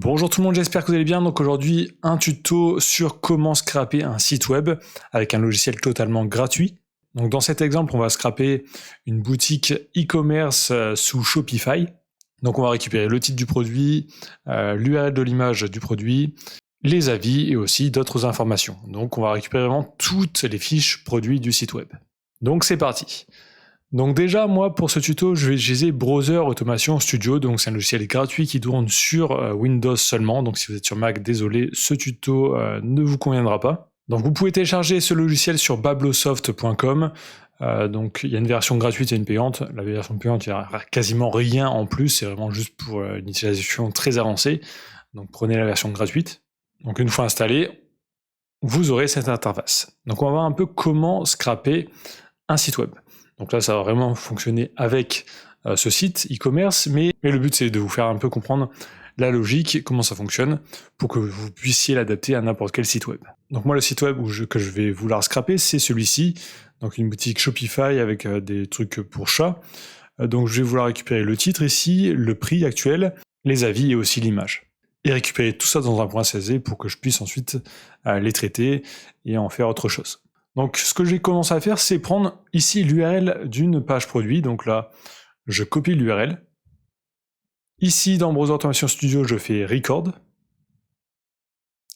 Bonjour tout le monde, j'espère que vous allez bien. Donc aujourd'hui, un tuto sur comment scraper un site web avec un logiciel totalement gratuit. Donc dans cet exemple, on va scraper une boutique e-commerce sous Shopify. Donc on va récupérer le titre du produit, l'URL de l'image du produit, les avis et aussi d'autres informations. Donc on va récupérer vraiment toutes les fiches produits du site web. Donc c'est parti. Donc déjà, moi, pour ce tuto, je vais utiliser Browser Automation Studio, donc c'est un logiciel gratuit qui tourne sur Windows seulement, donc si vous êtes sur Mac, désolé, ce tuto ne vous conviendra pas. Donc vous pouvez télécharger ce logiciel sur bablosoft.com, donc il y a une version gratuite et une payante. La version payante, il n'y a quasiment rien en plus, c'est vraiment juste pour une utilisation très avancée, donc prenez la version gratuite. Donc une fois installé, vous aurez cette interface. Donc on va voir un peu comment scraper un site web. Donc là, ça va vraiment fonctionner avec ce site e-commerce, mais le but, c'est de vous faire un peu comprendre la logique, comment ça fonctionne, pour que vous puissiez l'adapter à n'importe quel site web. Donc moi, le site web que je vais vouloir scraper, c'est celui-ci, donc une boutique Shopify avec des trucs pour chats. Donc je vais vouloir récupérer le titre ici, le prix actuel, les avis et aussi l'image. Et récupérer tout ça dans un point CSV pour que je puisse ensuite les traiter et en faire autre chose. Donc ce que j'ai commencé à faire, c'est prendre ici l'URL d'une page produit. Donc là, je copie l'URL. Ici, dans Browser Automation Studio, je fais Record.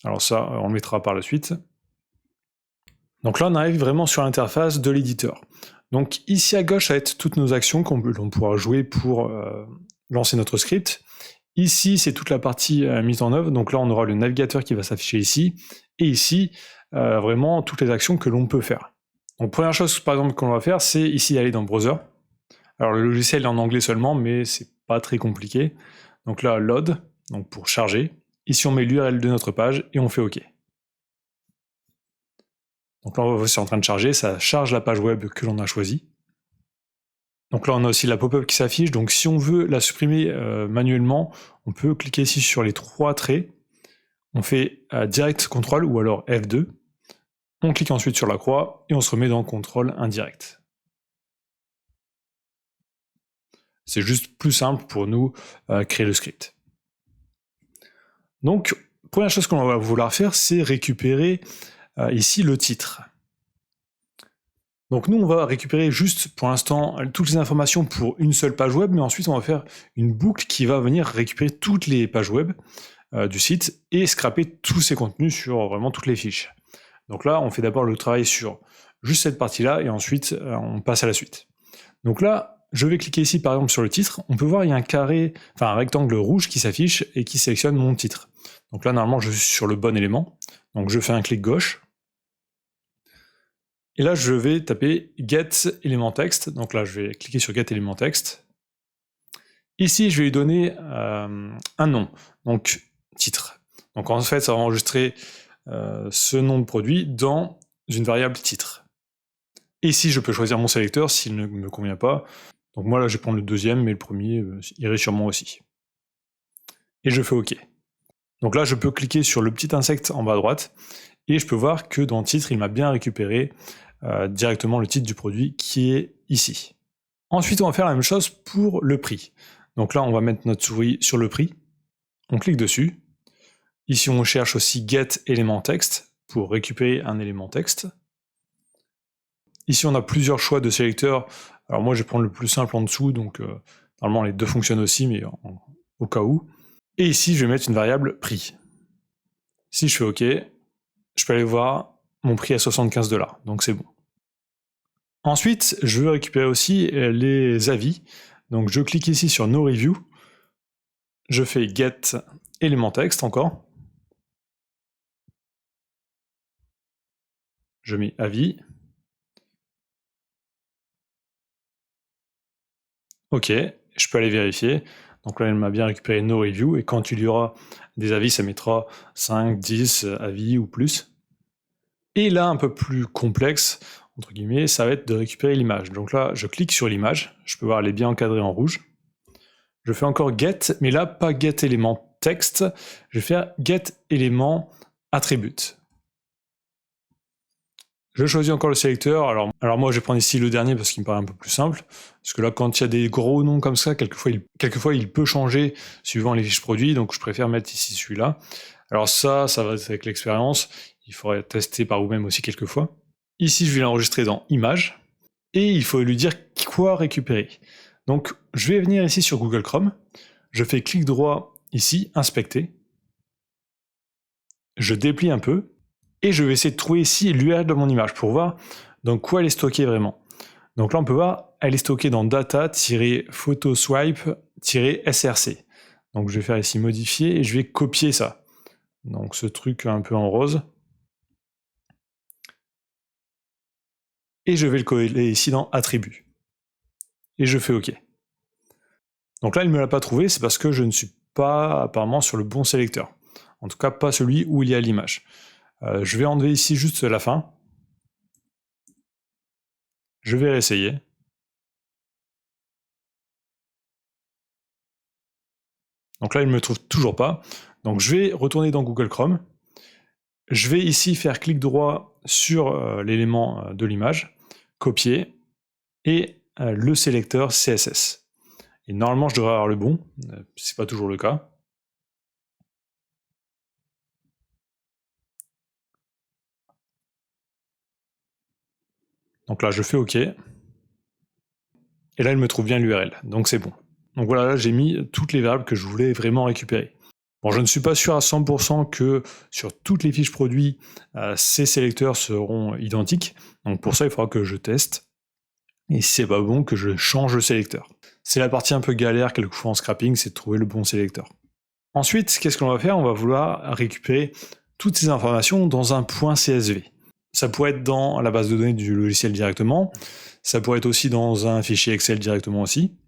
Alors ça, on le mettra par la suite. Donc là, on arrive vraiment sur l'interface de l'éditeur. Donc ici à gauche, ça va être toutes nos actions qu'on pourra jouer pour lancer notre script. Ici, c'est toute la partie mise en œuvre. Donc là, on aura le navigateur qui va s'afficher ici. Et ici, vraiment toutes les actions que l'on peut faire. Donc première chose par exemple qu'on va faire, c'est ici aller dans Browser. Alors le logiciel est en anglais seulement, mais c'est pas très compliqué. Donc là, load, donc pour charger. Ici on met l'URL de notre page et on fait OK. Donc là c'est en train de charger, ça charge la page web que l'on a choisie. Donc là on a aussi la pop-up qui s'affiche, donc si on veut la supprimer manuellement, on peut cliquer ici sur les trois traits. On fait Direct Control ou alors F2. On clique ensuite sur la croix et on se remet dans contrôle indirect. C'est juste plus simple pour nous créer le script. Donc, première chose qu'on va vouloir faire, c'est récupérer ici le titre. Donc nous, on va récupérer juste pour l'instant toutes les informations pour une seule page web, mais ensuite on va faire une boucle qui va venir récupérer toutes les pages web du site et scraper tous ces contenus sur vraiment toutes les fiches. Donc là, on fait d'abord le travail sur juste cette partie-là, et ensuite, on passe à la suite. Donc là, je vais cliquer ici, par exemple, sur le titre. On peut voir, il y a un rectangle rouge qui s'affiche et qui sélectionne mon titre. Donc là, normalement, je suis sur le bon élément. Donc je fais un clic gauche. Et là, je vais taper Get élément texte. Donc là, je vais cliquer sur Get élément texte. Ici, je vais lui donner un nom. Donc, titre. Donc en fait, ça va enregistrer ce nom de produit dans une variable titre. Et ici, je peux choisir mon sélecteur s'il ne me convient pas. Donc moi, là, je vais prendre le deuxième, mais le premier irait sûrement aussi. Et je fais OK. Donc là, je peux cliquer sur le petit insecte en bas à droite, et je peux voir que dans le titre, il m'a bien récupéré directement le titre du produit qui est ici. Ensuite, on va faire la même chose pour le prix. Donc là, on va mettre notre souris sur le prix. On clique dessus. Ici, on cherche aussi Get élément texte pour récupérer un élément texte. Ici, on a plusieurs choix de sélecteurs. Alors moi, je vais prendre le plus simple en dessous, donc normalement les deux fonctionnent aussi, mais au cas où. Et ici, je vais mettre une variable prix. Si je fais OK, je peux aller voir mon prix à 75 $, donc c'est bon. Ensuite, je veux récupérer aussi les avis. Donc je clique ici sur No Review. Je fais Get élément texte encore. Je mets avis. OK, je peux aller vérifier. Donc là, elle m'a bien récupéré No Review, et quand il y aura des avis, ça mettra 5, 10 avis ou plus. Et là, un peu plus complexe, entre guillemets, ça va être de récupérer l'image. Donc là, je clique sur l'image, je peux voir, elle est bien encadrée en rouge. Je fais encore Get, mais là, pas Get élément texte, je vais faire Get élément attribute. Je choisis encore le sélecteur. Alors moi, je vais prendre ici le dernier parce qu'il me paraît un peu plus simple. Parce que là, quand il y a des gros noms comme ça, quelquefois il peut changer suivant les fiches produits. Donc je préfère mettre ici celui-là. Alors ça va être avec l'expérience. Il faudrait tester par vous-même aussi quelquefois. Ici, je vais l'enregistrer dans Images. Et il faut lui dire quoi récupérer. Donc je vais venir ici sur Google Chrome. Je fais clic droit ici, Inspecter. Je déplie un peu. Et je vais essayer de trouver ici l'URL de mon image pour voir dans quoi elle est stockée vraiment. Donc là, on peut voir, elle est stockée dans data-photoswipe-src. Donc je vais faire ici modifier et je vais copier ça. Donc ce truc un peu en rose. Et je vais le coller ici dans attributs. Et je fais OK. Donc là, il ne me l'a pas trouvé, c'est parce que je ne suis pas apparemment sur le bon sélecteur. En tout cas, pas celui où il y a l'image. Je vais enlever ici juste la fin. Je vais réessayer. Donc là, il ne me trouve toujours pas. Donc je vais retourner dans Google Chrome. Je vais ici faire clic droit sur l'élément de l'image, copier, et le sélecteur CSS. Et normalement, je devrais avoir le bon, c'est pas toujours le cas. Donc là, je fais OK. Et là, il me trouve bien l'URL, donc c'est bon. Donc voilà, là, j'ai mis toutes les variables que je voulais vraiment récupérer. Bon, je ne suis pas sûr à 100% que sur toutes les fiches produits, ces sélecteurs seront identiques. Donc pour ça, il faudra que je teste. Et si c'est pas bon, que je change le sélecteur. C'est la partie un peu galère quelquefois en scrapping, c'est de trouver le bon sélecteur. Ensuite, qu'est-ce qu'on va faire? On va vouloir récupérer toutes ces informations dans un point CSV. Ça pourrait être dans la base de données du logiciel directement, ça pourrait être aussi dans un fichier Excel directement aussi.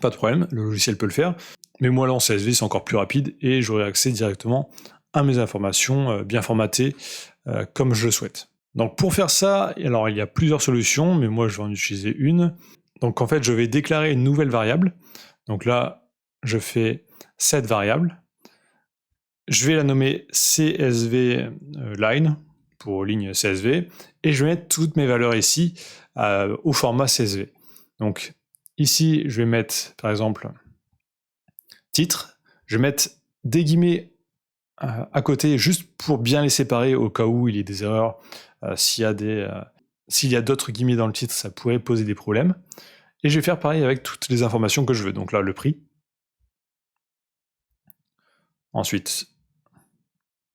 Pas de problème, le logiciel peut le faire. Mais moi là en CSV c'est encore plus rapide et j'aurai accès directement à mes informations bien formatées comme je le souhaite. Donc pour faire ça, alors il y a plusieurs solutions, mais moi je vais en utiliser une. Donc en fait je vais déclarer une nouvelle variable. Donc là je fais cette variable. Je vais la nommer CSV line pour ligne CSV et je vais mettre toutes mes valeurs ici au format CSV. Donc ici je vais mettre par exemple titre, je vais mettre des guillemets à côté juste pour bien les séparer au cas où il y ait des erreurs. S'il y a d'autres guillemets dans le titre, ça pourrait poser des problèmes. Et je vais faire pareil avec toutes les informations que je veux. Donc là, le prix. Ensuite,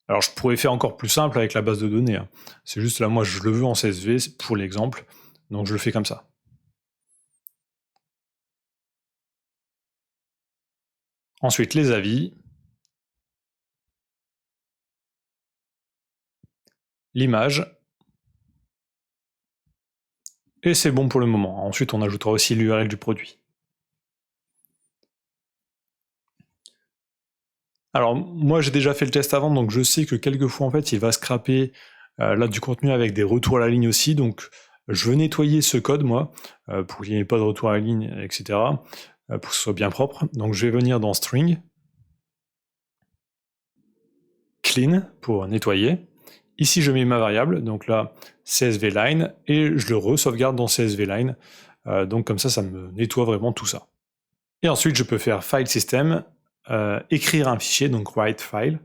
alors je pourrais faire encore plus simple avec la base de données. Hein. C'est juste là, moi, je le veux en CSV pour l'exemple. Donc je le fais comme ça. Ensuite, les avis. L'image. Et c'est bon pour le moment. Ensuite, on ajoutera aussi l'URL du produit. Alors, moi, j'ai déjà fait le test avant, donc je sais que quelquefois, en fait, il va scraper là du contenu avec des retours à la ligne aussi. Donc, je veux nettoyer ce code, moi, pour qu'il n'y ait pas de retour à la ligne, etc., pour que ce soit bien propre. Donc, je vais venir dans String, Clean, pour nettoyer. Ici, je mets ma variable, donc là, CSV line, et je le re-sauvegarde dans CSV line. Donc, comme ça me nettoie vraiment tout ça. Et ensuite, je peux faire File System, écrire un fichier, donc write file.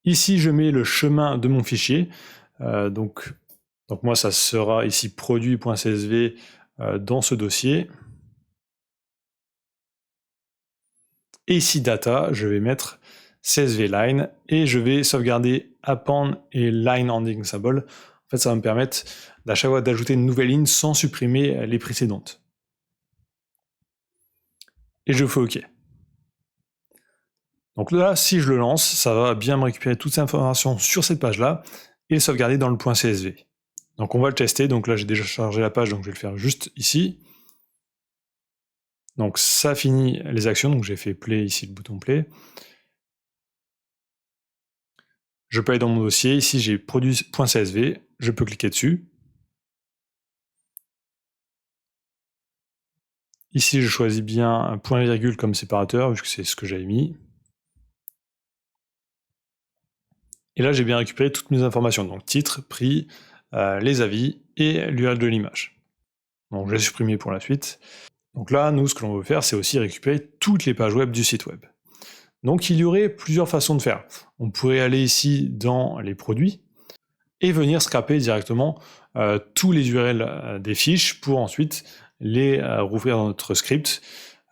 Ici, je mets le chemin de mon fichier. Donc moi, ça sera ici produit.csv dans ce dossier. Et ici, data, je vais mettre CSV line et je vais sauvegarder append et line ending symbol. En fait, ça va me permettre à chaque fois d'ajouter une nouvelle ligne sans supprimer les précédentes. Et je fais OK. Donc là, si je le lance, ça va bien me récupérer toutes ces informations sur cette page-là et sauvegarder dans le point CSV. Donc on va le tester, donc là j'ai déjà chargé la page, donc je vais le faire juste ici. Donc ça finit les actions, donc j'ai fait play ici, le bouton play. Je peux aller dans mon dossier, ici j'ai produit.csv, je peux cliquer dessus. Ici je choisis bien un point virgule comme séparateur, vu que c'est ce que j'avais mis. Et là j'ai bien récupéré toutes mes informations, donc titre, prix, les avis et l'URL de l'image. Donc je vais supprimer pour la suite. Donc là, nous, ce que l'on veut faire, c'est aussi récupérer toutes les pages web du site web. Donc il y aurait plusieurs façons de faire. On pourrait aller ici dans les produits et venir scraper directement tous les URL des fiches pour ensuite les rouvrir dans notre script,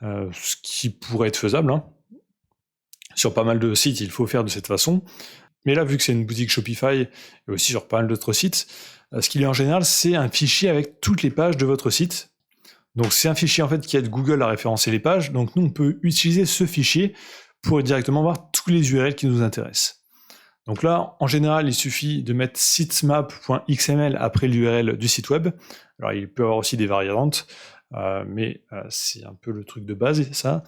ce qui pourrait être faisable. Hein. Sur pas mal de sites, il faut faire de cette façon. Mais là, vu que c'est une boutique Shopify, et aussi sur pas mal d'autres sites, ce qu'il y a en général, c'est un fichier avec toutes les pages de votre site. Donc c'est un fichier en fait qui aide Google à référencer les pages. Donc nous, on peut utiliser ce fichier pour directement voir tous les URL qui nous intéressent. Donc là, en général, il suffit de mettre sitemap.xml après l'URL du site web. Alors il peut y avoir aussi des variantes, mais c'est un peu le truc de base, ça.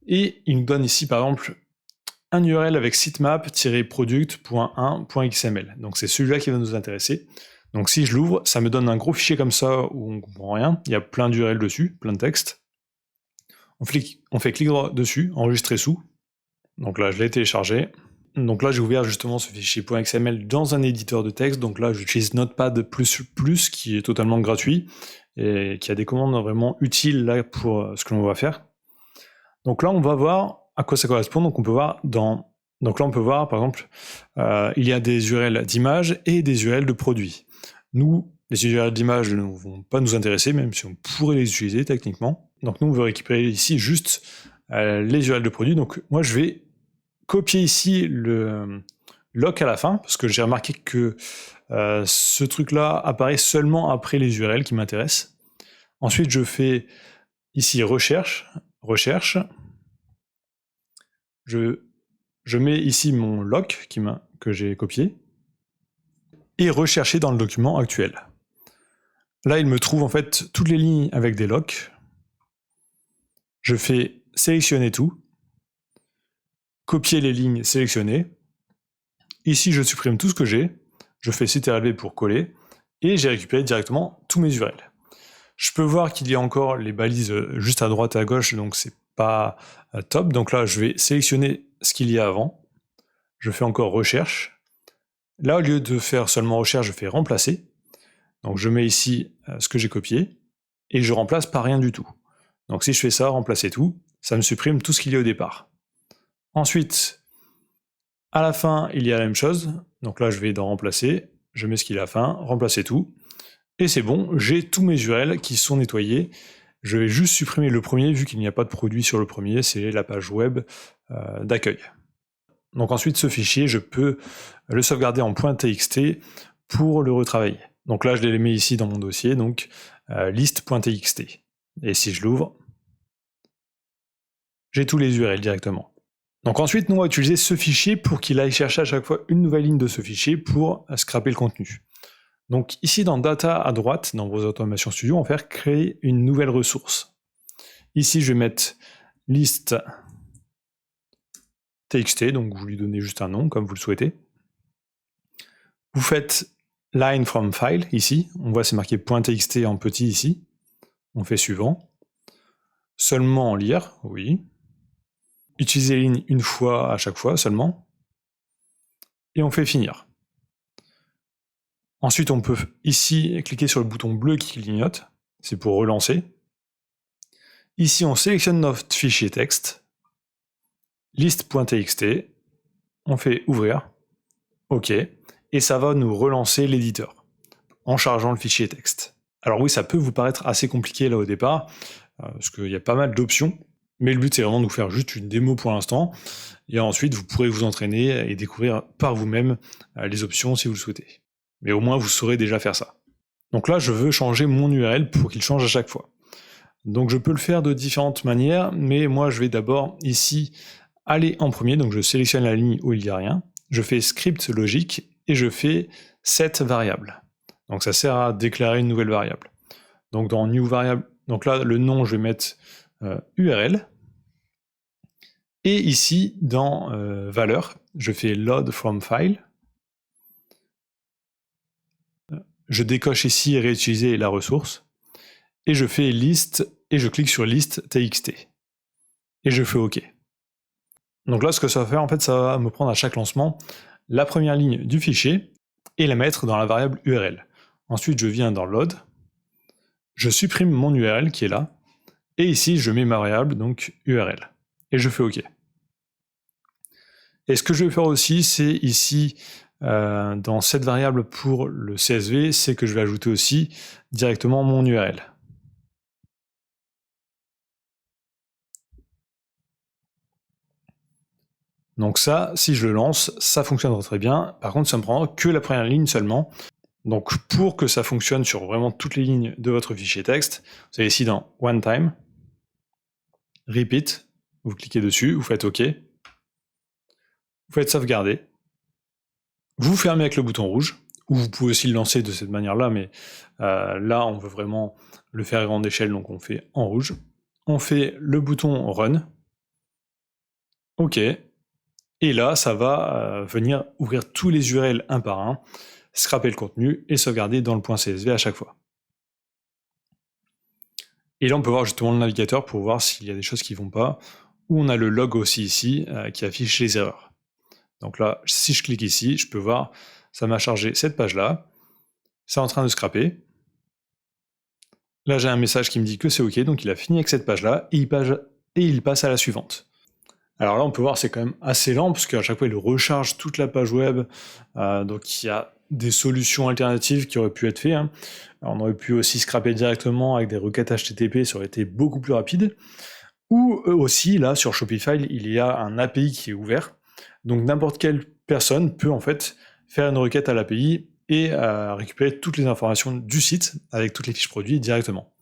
Et il nous donne ici, par exemple, un URL avec sitemap-product.1.xml. Donc c'est celui-là qui va nous intéresser. Donc si je l'ouvre, ça me donne un gros fichier comme ça où on ne comprend rien. Il y a plein d'URL dessus, plein de texte. On fait clic droit dessus, enregistrer sous. Donc là, je l'ai téléchargé. Donc là, j'ai ouvert justement ce fichier .xml dans un éditeur de texte. Donc là, j'utilise Notepad++, qui est totalement gratuit et qui a des commandes vraiment utiles là pour ce que l'on va faire. Donc là, on va voir à quoi ça correspond. Donc on peut voir donc là, on peut voir, par exemple, il y a des URL d'images et des URL de produits. Nous, les URL d'images ne vont pas nous intéresser, même si on pourrait les utiliser techniquement. Donc nous, on veut récupérer ici juste les URL de produits. Donc moi, je vais copier ici le lock à la fin, parce que j'ai remarqué que ce truc-là apparaît seulement après les URL qui m'intéressent. Ensuite, je fais ici recherche. Je mets ici mon lock que j'ai copié et rechercher dans le document actuel. Là, il me trouve en fait toutes les lignes avec des locks. Je fais sélectionner tout, copier les lignes sélectionnées. Ici, je supprime tout ce que j'ai. Je fais CTRL-V pour coller et j'ai récupéré directement tous mes URL. Je peux voir qu'il y a encore les balises juste à droite et à gauche, donc c'est pas top. Donc là, je vais sélectionner ce qu'il y a avant. Je fais encore recherche. Là, au lieu de faire seulement recherche, je fais remplacer. Donc je mets ici ce que j'ai copié et je remplace par rien du tout. Donc si je fais ça, remplacer tout, ça me supprime tout ce qu'il y a au départ. Ensuite, à la fin, il y a la même chose. Donc là, je vais dans remplacer, je mets ce qu'il y a à la fin, remplacer tout. Et c'est bon, j'ai tous mes URL qui sont nettoyés. Je vais juste supprimer le premier, vu qu'il n'y a pas de produit sur le premier, c'est la page web d'accueil. Donc ensuite, ce fichier, je peux le sauvegarder en .txt pour le retravailler. Donc là, je les mets ici dans mon dossier, donc list.txt. Et si je l'ouvre, j'ai tous les URL directement. Donc ensuite, nous, on va utiliser ce fichier pour qu'il aille chercher à chaque fois une nouvelle ligne de ce fichier pour scraper le contenu. Donc ici, dans Data à droite, dans vos automations studio, on va faire créer une nouvelle ressource. Ici, je vais mettre list txt, donc vous lui donnez juste un nom, comme vous le souhaitez. Vous faites line from file, ici. On voit c'est marqué .txt en petit ici. On fait suivant. Seulement en lire, oui. Utilisez ligne une fois à chaque fois seulement. Et on fait finir. Ensuite, on peut ici cliquer sur le bouton bleu qui clignote. C'est pour relancer. Ici, on sélectionne notre fichier texte. List.txt. On fait ouvrir. OK. Et ça va nous relancer l'éditeur en chargeant le fichier texte. Alors oui, ça peut vous paraître assez compliqué là au départ, parce qu'il y a pas mal d'options, mais le but c'est vraiment de vous faire juste une démo pour l'instant, et ensuite vous pourrez vous entraîner et découvrir par vous-même les options si vous le souhaitez. Mais au moins vous saurez déjà faire ça. Donc là, je veux changer mon URL pour qu'il change à chaque fois. Donc je peux le faire de différentes manières, mais moi je vais d'abord ici aller en premier, donc je sélectionne la ligne où il n'y a rien, je fais script logique, et je fais set variable. Donc ça sert à déclarer une nouvelle variable. Donc dans new variable, donc là le nom je vais mettre URL. Et ici dans valeur, je fais load from file. Je décoche ici réutiliser la ressource. Et je fais list et je clique sur list txt. Et je fais OK. Donc là ce que ça va faire en fait, ça va me prendre à chaque lancement la première ligne du fichier et la mettre dans la variable URL. Ensuite, je viens dans Load, je supprime mon URL qui est là, et ici, je mets ma variable, donc URL, et je fais OK. Et ce que je vais faire aussi, c'est ici, dans cette variable pour le CSV, c'est que je vais ajouter aussi directement mon URL. Donc ça, si je le lance, ça fonctionnera très bien. Par contre, ça me prend que la première ligne seulement. Donc pour que ça fonctionne sur vraiment toutes les lignes de votre fichier texte, vous allez ici dans One Time, Repeat, vous cliquez dessus, vous faites OK, vous faites sauvegarder, vous fermez avec le bouton rouge, ou vous pouvez aussi le lancer de cette manière-là, mais là on veut vraiment le faire à grande échelle, donc on fait en rouge. On fait le bouton Run, OK, et là ça va venir ouvrir tous les URL un par un, scraper le contenu et sauvegarder dans le .csv à chaque fois. Et là on peut voir justement le navigateur pour voir s'il y a des choses qui ne vont pas, ou on a le log aussi ici qui affiche les erreurs. Donc là, si je clique ici, je peux voir, ça m'a chargé cette page-là, c'est en train de scraper. Là j'ai un message qui me dit que c'est OK, donc il a fini avec cette page-là, et il passe à la suivante. Alors là on peut voir c'est quand même assez lent, parce qu'à chaque fois il recharge toute la page web, donc il y a des solutions alternatives qui auraient pu être faites. Hein. On aurait pu aussi scraper directement avec des requêtes HTTP, ça aurait été beaucoup plus rapide. Ou aussi, là, sur Shopify, il y a un API qui est ouvert. Donc n'importe quelle personne peut en fait faire une requête à l'API et récupérer toutes les informations du site avec toutes les fiches produits directement.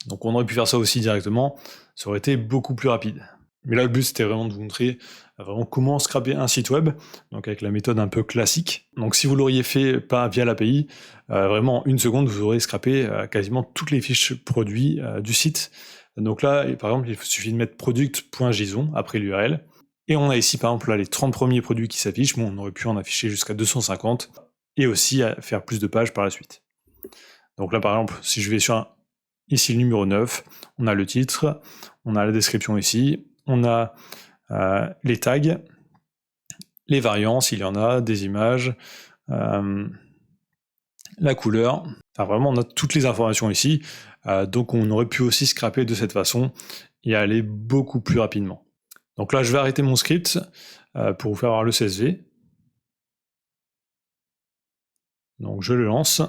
Donc on aurait pu faire ça aussi directement, ça aurait été beaucoup plus rapide. Mais là le but c'était vraiment de vous montrer vraiment comment scraper un site web, donc avec la méthode un peu classique. Donc si vous l'auriez fait pas via l'API, vraiment en une seconde vous aurez scrapé quasiment toutes les fiches produits du site. Donc là, par exemple, il suffit de mettre product.json après l'URL. Et on a ici, par exemple, là, les 30 premiers produits qui s'affichent. Bon, on aurait pu en afficher jusqu'à 250. Et aussi faire plus de pages par la suite. Donc là, par exemple, si je vais sur ici le numéro 9, on a le titre, on a la description ici, on a les tags, les variants, s'il y en a, des images, la couleur. Enfin, vraiment, on a toutes les informations ici. Donc on aurait pu aussi scraper de cette façon et aller beaucoup plus rapidement. Donc là, je vais arrêter mon script pour vous faire voir le CSV. Donc je le lance.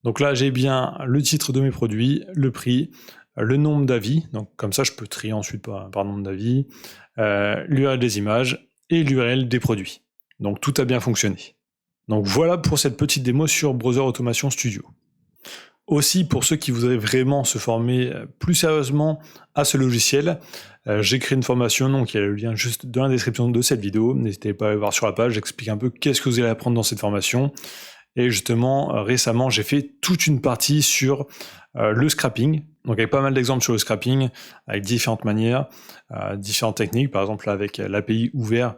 Donc là, j'ai bien le titre de mes produits, le prix, le nombre d'avis. Donc comme ça, je peux trier ensuite par nombre d'avis, l'URL des images et l'URL des produits. Donc tout a bien fonctionné. Donc voilà pour cette petite démo sur Browser Automation Studio. Aussi, pour ceux qui voudraient vraiment se former plus sérieusement à ce logiciel, j'ai créé une formation, donc il y a le lien juste dans la description de cette vidéo. N'hésitez pas à aller voir sur la page, j'explique un peu qu'est-ce que vous allez apprendre dans cette formation. Et justement, récemment, j'ai fait toute une partie sur le scrapping. Donc avec pas mal d'exemples sur le scrapping, avec différentes manières, différentes techniques. Par exemple, avec l'API ouvert,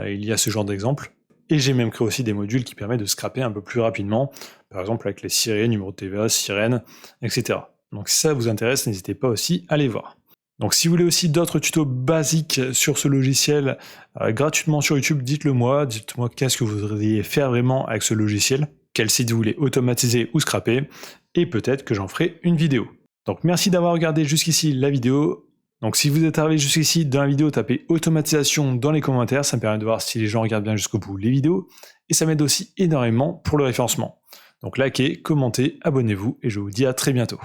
il y a ce genre d'exemple. Et j'ai même créé aussi des modules qui permettent de scraper un peu plus rapidement, par exemple avec les sirènes, numéro de TVA, sirènes, etc. Donc si ça vous intéresse, n'hésitez pas aussi à les voir. Donc si vous voulez aussi d'autres tutos basiques sur ce logiciel gratuitement sur YouTube, dites-le moi, dites-moi qu'est-ce que vous voudriez faire vraiment avec ce logiciel, quel site vous voulez automatiser ou scraper, et peut-être que j'en ferai une vidéo. Donc merci d'avoir regardé jusqu'ici la vidéo. Donc si vous êtes arrivé jusqu'ici dans la vidéo, tapez automatisation dans les commentaires, ça me permet de voir si les gens regardent bien jusqu'au bout les vidéos, et ça m'aide aussi énormément pour le référencement. Donc likez, commentez, abonnez-vous, et je vous dis à très bientôt.